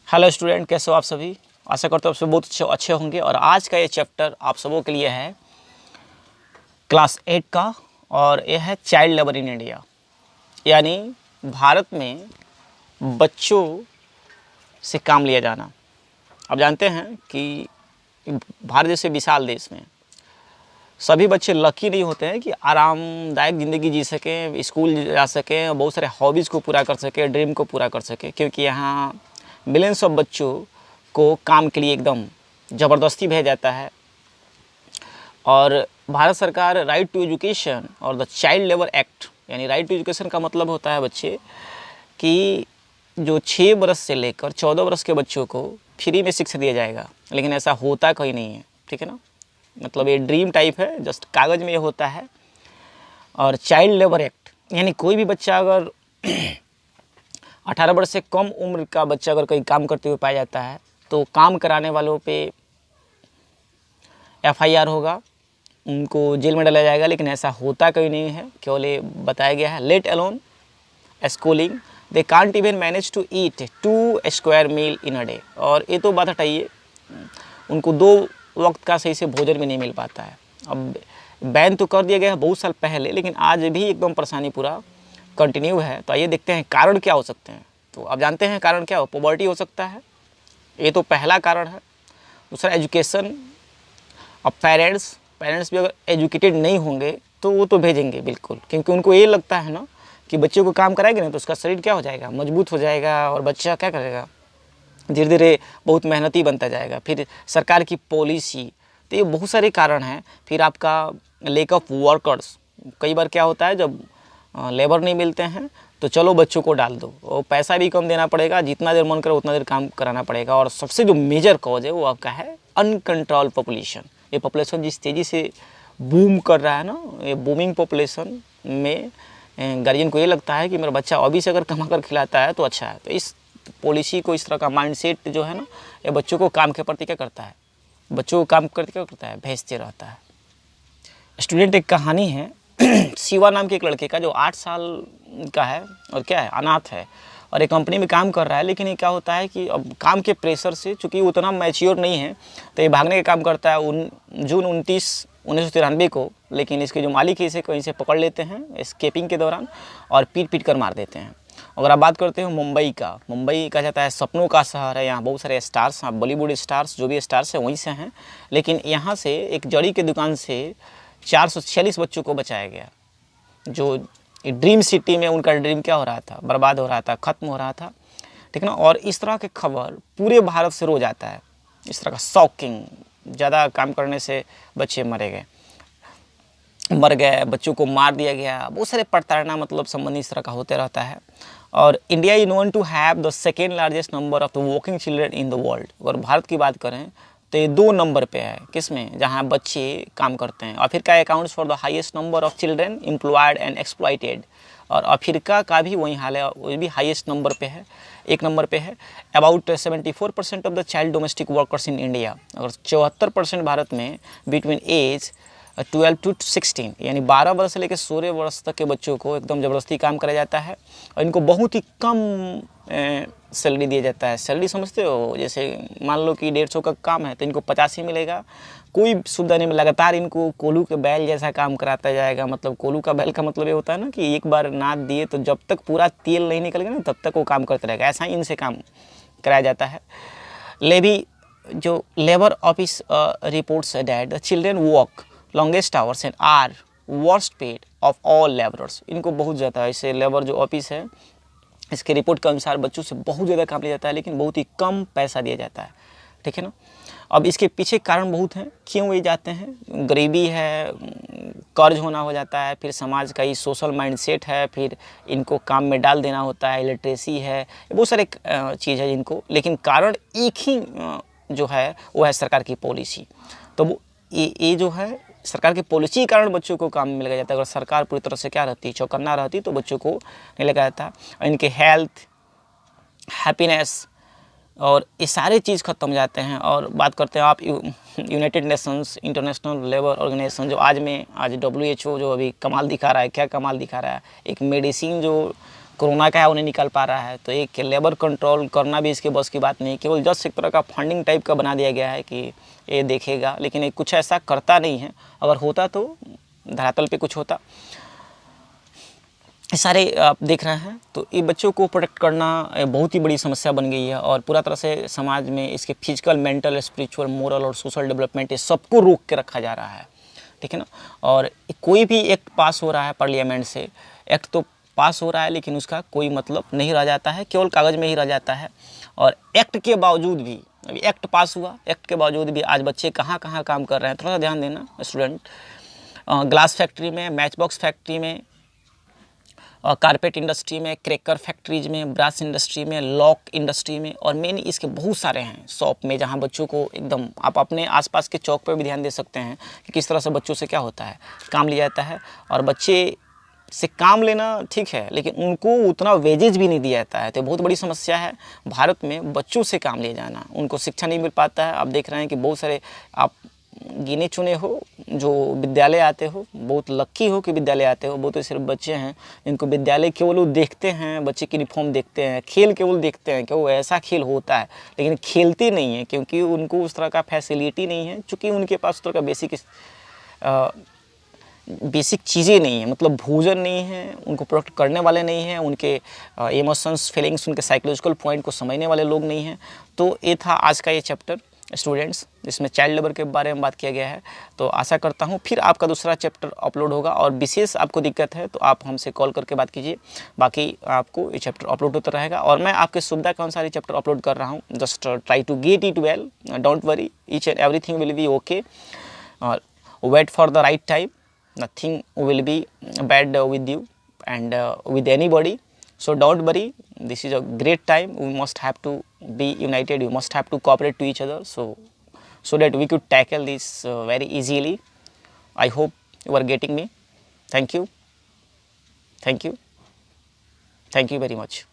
Hello student, कैसे हो आप सभी। आशा करते हो आप सब बहुत अच्छे होंगे। और आज का ये चैप्टर आप सबों के लिए है क्लास 8 का, और ये है चाइल्ड लेबर इन इंडिया, यानी भारत में बच्चों से काम लिया जाना। आप जानते हैं कि भारत जैसे विशाल देश में सभी बच्चे लकी नहीं होते हैं कि आरामदायक ज़िंदगी जी सकें, स्कूल जा सकें, बहुत सारे हॉबीज़ को पूरा कर सकें, ड्रीम को पूरा कर सकें, क्योंकि यहाँ मिलियंस ऑफ बच्चों को काम के लिए एकदम ज़बरदस्ती भेजा जाता है। और भारत सरकार राइट टू एजुकेशन और द चाइल्ड लेबर एक्ट, यानी राइट टू एजुकेशन का मतलब होता है बच्चे कि जो 6 बरस से लेकर 14 बरस के बच्चों को फ्री में शिक्षा दिया जाएगा, लेकिन ऐसा होता कहीं नहीं है। ठीक है ना, मतलब ये ड्रीम टाइप है, जस्ट कागज़ में ये होता है। और चाइल्ड लेबर एक्ट यानी कोई भी बच्चा अगर 18 वर्ष से कम उम्र का बच्चा अगर कहीं काम करते हुए पाया जाता है तो काम कराने वालों पे FIR होगा, उनको जेल में डाला जाएगा। लेकिन ऐसा होता कहीं नहीं है, केवल ये बताया गया है। Let alone schooling, they can't even manage to eat 2 square meal in a day. और ये तो बात हटाइए, उनको 2 वक्त का सही से भोजन भी नहीं मिल पाता है। अब बैन तो कर दिया गया है बहुत साल पहले, लेकिन आज भी एकदम परेशानी पूरा कंटिन्यू है। तो आइए देखते हैं कारण क्या हो सकते हैं। तो आप जानते हैं कारण क्या हो, पॉवर्टी हो सकता है, ये तो पहला कारण है। दूसरा एजुकेशन। अब पेरेंट्स भी अगर एजुकेटेड नहीं होंगे तो वो तो भेजेंगे बिल्कुल, क्योंकि उनको ये लगता है ना कि बच्चे को काम कराएंगे ना तो उसका शरीर क्या हो जाएगा, मजबूत हो जाएगा, और बच्चा क्या करेगा, धीरे धीरे बहुत मेहनती बनता जाएगा। फिर सरकार की पॉलिसी, तो ये बहुत सारे कारण हैं। फिर आपका लैक ऑफ वर्कर्स, कई बार क्या होता है जब लेबर नहीं मिलते हैं तो चलो बच्चों को डाल दो, और पैसा भी कम देना पड़ेगा, जितना देर मन करे उतना देर काम कराना पड़ेगा। और सबसे जो मेजर कॉज है वो आपका है अनकंट्रोल पॉपुलेशन। ये पॉपुलेशन जिस तेज़ी से बूम कर रहा है ना, ये बूमिंग पॉपुलेशन में गार्जियन को ये लगता है कि मेरा बच्चा अभी से अगर कमा कर खिलाता है तो अच्छा है। तो इस पॉलिसी को, इस तरह का माइंडसेट जो है ना, ये बच्चों को काम के प्रति क्या करता है, बच्चों को काम करते क्या करता है, भेजते रहता है। स्टूडेंट, एक कहानी है शिवा नाम के एक लड़के का, जो 8 साल का है और क्या है, अनाथ है, और एक कंपनी में काम कर रहा है। लेकिन ये क्या होता है कि अब काम के प्रेशर से, चूँकि उतना मैच्योर नहीं है, तो ये भागने का काम करता है जून 29, 1993 को। लेकिन इसके जो मालिक है इसे कहीं से पकड़ लेते हैं एस्केपिंग के दौरान और पीट कर मार देते हैं। अगर आप बात करते हो मुंबई का, मुंबई कहा जाता है सपनों का शहर है। यहाँ बहुत सारे स्टार्स, बॉलीवुड स्टार्स, जो भी स्टार्स हैं वहीं से हैं। लेकिन यहाँ से एक जड़ी के दुकान से 446 बच्चों को बचाया गया। जो ड्रीम सिटी में उनका ड्रीम क्या हो रहा था, बर्बाद हो रहा था, ख़त्म हो रहा था। ठीक है ना। और इस तरह के खबर पूरे भारत से रोज आता है, इस तरह का शॉकिंग। ज़्यादा काम करने से बच्चे मर गए, बच्चों को मार दिया गया, बहुत सारे प्रताड़ना मतलब संबंधी इस तरह का होते रहता है। और India is known to have the second largest number of the working children in the world. अगर भारत की बात करें तो ये 2 नंबर पे है, किसमें, जहाँ बच्चे काम करते हैं। Africa accounts for the highest number of children employed and exploited. और अफ्रीका का भी वही हाल है, वो भी हाईएस्ट नंबर पे है, 1 नंबर पे है। About 74% of the child domestic workers in India. अगर 74% भारत में बिटवीन एज 12 to 16, यानी 12 वर्ष से लेकर 16 वर्ष तक के बच्चों को एकदम ज़बरदस्ती काम कराया जाता है। और इनको बहुत ही कम सैलरी दिया जाता है। सैलरी समझते हो, जैसे मान लो कि 150 का काम है तो इनको 50 ही मिलेगा, कोई सुविधा नहीं। लगातार इनको कोल्हू के बैल जैसा काम कराता जाएगा। मतलब कोल्हू का बैल का मतलब ये होता है ना कि एक बार नाद दिए तो जब तक पूरा तेल नहीं निकल गया ना तब तक वो काम करता रहेगा, ऐसा ही इनसे काम कराया जाता है। लेवी जो labour office reports that the children work longest hours and are worst paid of all labourers. इनको बहुत ज़्यादा, ऐसे लेबर जो ऑफिस है इसके रिपोर्ट के अनुसार बच्चों से बहुत ज़्यादा काम लिया जाता है, लेकिन बहुत ही कम पैसा दिया जाता है। ठीक है ना। अब इसके पीछे कारण बहुत हैं, क्यों ये जाते हैं। गरीबी है, कर्ज होना हो जाता है, फिर समाज का ही सोशल माइंडसेट है, फिर इनको काम में डाल देना होता है, इलिटरेसी है, बहुत सारे चीज़ है जिनको। लेकिन कारण एक ही जो है वो है सरकार की पॉलिसी। तो वो ये जो है सरकार की पॉलिसी के कारण बच्चों को काम में लगाया जाता है। अगर सरकार पूरी तरह से क्या रहती, चौकन्ना रहती, तो बच्चों को नहीं लगाया जाता। इनके हेल्थ, हैप्पीनेस और ये सारे चीज़ खत्म हो जाते हैं। और बात करते हैं आप United Nations, International Labour Organisation, जो आज WHO जो अभी कमाल दिखा रहा है, क्या कमाल दिखा रहा है। एक मेडिसिन जो कोरोना का है वो नहीं निकाल पा रहा है, तो एक लेबर कंट्रोल करना भी इसके बस की बात नहीं। केवल जस्ट एक तरह का फंडिंग टाइप का बना दिया गया है कि ये देखेगा, लेकिन ये कुछ ऐसा करता नहीं है। अगर होता तो धरातल पे कुछ होता। सारे आप देख रहे हैं, तो ये बच्चों को प्रोटेक्ट करना बहुत ही बड़ी समस्या बन गई है, और पूरा तरह से समाज में इसके फिजिकल, मेंटल, स्पिरिचुअल, मोरल और सोशल डेवलपमेंट ये सबको रोक के रखा जा रहा है, ठीक है ना। और कोई भी एक्ट पास हो रहा है पार्लियामेंट से, एक्ट तो पास हो रहा है लेकिन उसका कोई मतलब नहीं रह जाता है, केवल कागज़ में ही रह जाता है। और एक्ट के बावजूद भी, अभी एक्ट पास हुआ, एक्ट के बावजूद भी आज बच्चे कहाँ कहाँ काम कर रहे हैं, थोड़ा सा ध्यान देना स्टूडेंट। ग्लास फैक्ट्री में, मैच बॉक्स फैक्ट्री में, कारपेट इंडस्ट्री में, क्रैकर फैक्ट्रीज में, ब्रास इंडस्ट्री में, लॉक इंडस्ट्री में, और मेन इसके बहुत सारे हैं शॉप में, जहां बच्चों को एकदम, आप अपने आसपास के चौक पर भी ध्यान दे सकते हैं कि किस तरह से बच्चों से क्या होता है, काम लिया जाता है। और बच्चे से काम लेना ठीक है, लेकिन उनको उतना वेजेज भी नहीं दिया जाता है। तो बहुत बड़ी समस्या है भारत में बच्चों से काम ले जाना, उनको शिक्षा नहीं मिल पाता है। आप देख रहे हैं कि बहुत सारे, आप गिने चुने हो जो विद्यालय आते हो, बहुत लक्की हो कि विद्यालय आते हो, बहुत सिर्फ बच्चे हैं जिनको विद्यालय केवल वो देखते हैं, बच्चे की यूनिफॉर्म देखते हैं, खेल केवल देखते हैं कि वो ऐसा खेल होता है, लेकिन खेलते नहीं हैं क्योंकि उनको उस तरह का फैसिलिटी नहीं है, चूँकि उनके पास उस तरह का बेसिक चीज़ें नहीं है, मतलब भोजन नहीं है, उनको प्रोटेक्ट करने वाले नहीं हैं, उनके इमोशंस, फीलिंग्स, उनके साइकोलॉजिकल पॉइंट को समझने वाले लोग नहीं हैं। तो ये था आज का ये चैप्टर स्टूडेंट्स, जिसमें चाइल्ड लेबर के बारे में बात किया गया है। तो आशा करता हूँ फिर आपका दूसरा चैप्टर अपलोड होगा, और विशेष आपको दिक्कत है तो आप हमसे कॉल करके बात कीजिए, बाकी आपको ये चैप्टर अपलोड होता रहेगा। और मैं आपके सुविधा के अनुसार ये चैप्टर अपलोड कर रहा हूँ। Just try to get it well, don't worry, each and everything will be okay, और wait for the right time, nothing will be bad with you and with anybody, so don't worry, this is a great time. We must have to be united, we must have to cooperate to each other, so that we could tackle this very easily. I hope you are getting me. Thank you, thank you, thank you very much.